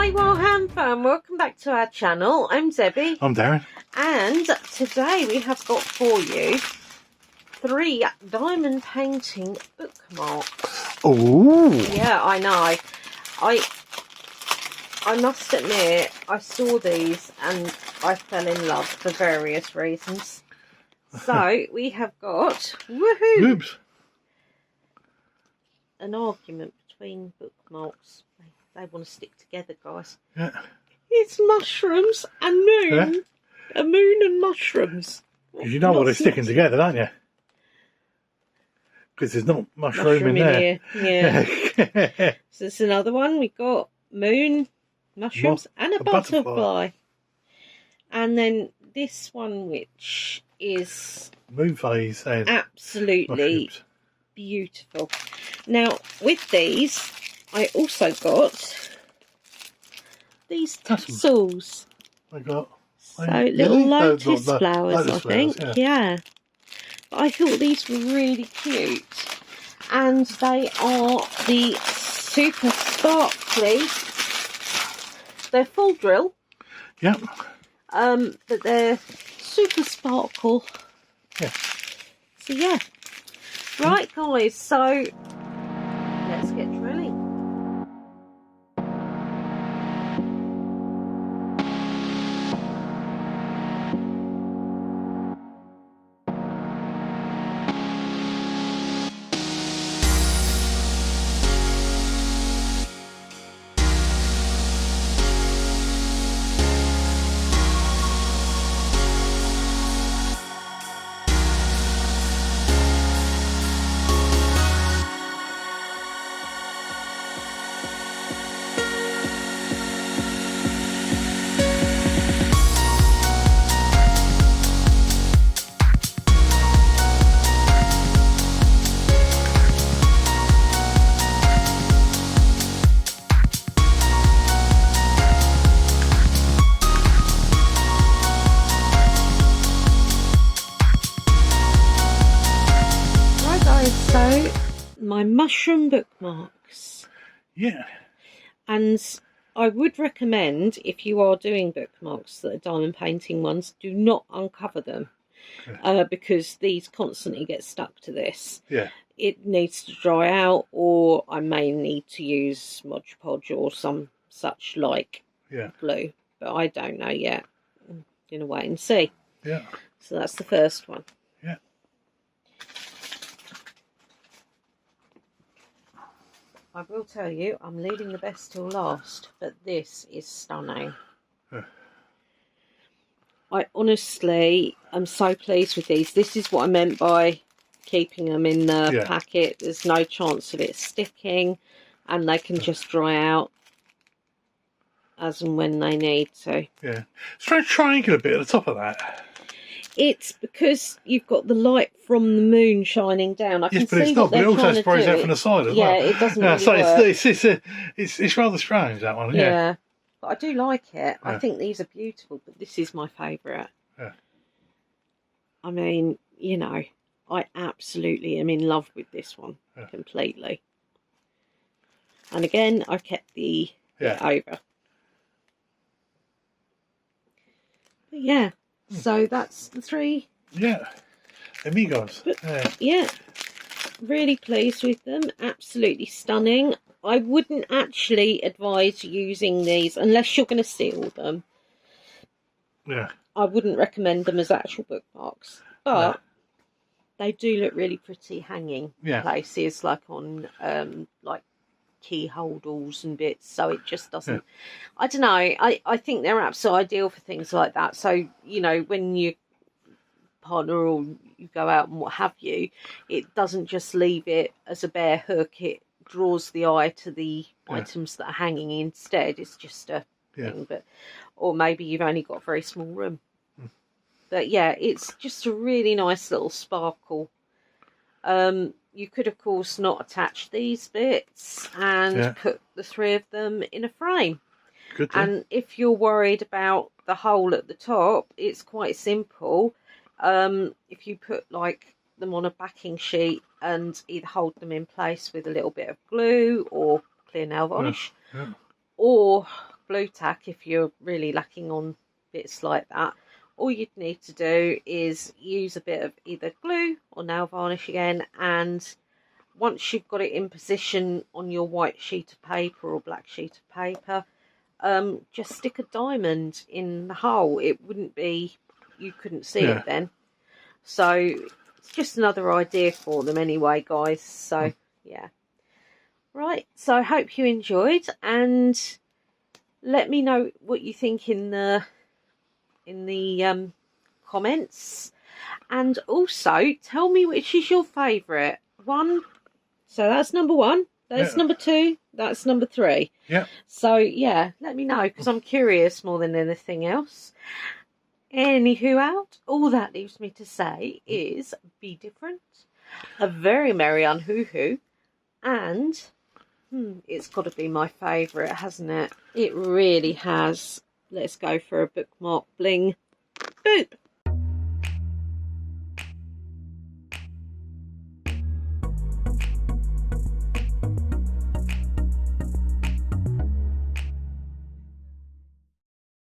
Hey Warham fam, welcome back to our channel. I'm Debbie. I'm Darren. And today we have got for you 3 diamond painting bookmarks. Oh! Yeah, I know. I must admit, I saw these and I fell in love for various reasons. So we have got, woohoo! Oops. An argument between bookmarks. They want to stick together, guys. Yeah. It's mushrooms and moon. Yeah. A moon and mushrooms. Because you know what they're sticking together, don't you? Because there's not mushroom in there. Here. Yeah. So there's another one. We've got moon, mushrooms, and a butterfly. And then this one, which is moon phase and absolutely mushrooms. Beautiful. Now, with these, I also got these tassels. I got little lotus flowers, lotus I think. Flowers, yeah. But I thought these were really cute. And they are the super sparkly. They're full drill. Yep. But they're super sparkle. Yeah. So yeah. Right guys, so let's get drilling. So, my mushroom bookmarks. Yeah. And I would recommend, if you are doing bookmarks that are diamond painting ones, do not uncover them. Because these constantly get stuck to this. Yeah. It needs to dry out, or I may need to use Mod Podge or some such like glue. But I don't know yet. I'm going to wait and see. Yeah. So that's the first one. Yeah. I will tell you, I'm leaving the best till last, but this is stunning. I honestly am so pleased with these. This is what I meant by keeping them in the packet. There's no chance of it sticking, and they can just dry out as and when they need to. Yeah. Strange triangular bit at the top of that. It's because you've got the light from the moon shining down. I can but see it's not. But it also sprays out from the side as well. Yeah, it doesn't really so work. It's rather strange, that one. Yeah. But I do like it. I think these are beautiful, but this is my favourite. Yeah. I mean, you know, I absolutely am in love with this one completely. And again, I've kept the bit over. But yeah. So that's the 3. Yeah. Amigos. Yeah. Really pleased with them. Absolutely stunning. I wouldn't actually advise using these unless you're going to seal them. Yeah. I wouldn't recommend them as actual bookmarks. But they do look really pretty hanging places, like on like keyholders and bits, so it just doesn't I don't know, I think they're absolutely ideal for things like that. So, you know, when you partner or you go out and what have you, it doesn't just leave it as a bare hook, it draws the eye to the items that are hanging instead. It's just a thing. But or maybe you've only got a very small room. But yeah, it's just a really nice little sparkle. You could, of course, not attach these bits and put the 3 of them in a frame. Good. And if you're worried about the hole at the top, it's quite simple. If you put like them on a backing sheet and either hold them in place with a little bit of glue or clear nail varnish, or blue tack if you're really lacking on bits like that. All you'd need to do is use a bit of either glue or nail varnish again, and once you've got it in position on your white sheet of paper or black sheet of paper, just stick a diamond in the hole. It wouldn't be, you couldn't see it then. So it's just another idea for them anyway, guys. So yeah. Right, so I hope you enjoyed, and let me know what you think in the comments, and also tell me which is your favourite one. So that's number 1, that's number 2, that's number 3. Yeah. So yeah, let me know, because I'm curious more than anything else. Anywho out, all that leaves me to say is be different, a very merry unhoo-hoo, and it's got to be my favourite, hasn't it? It really has. Let's go for a bookmark bling. Boop!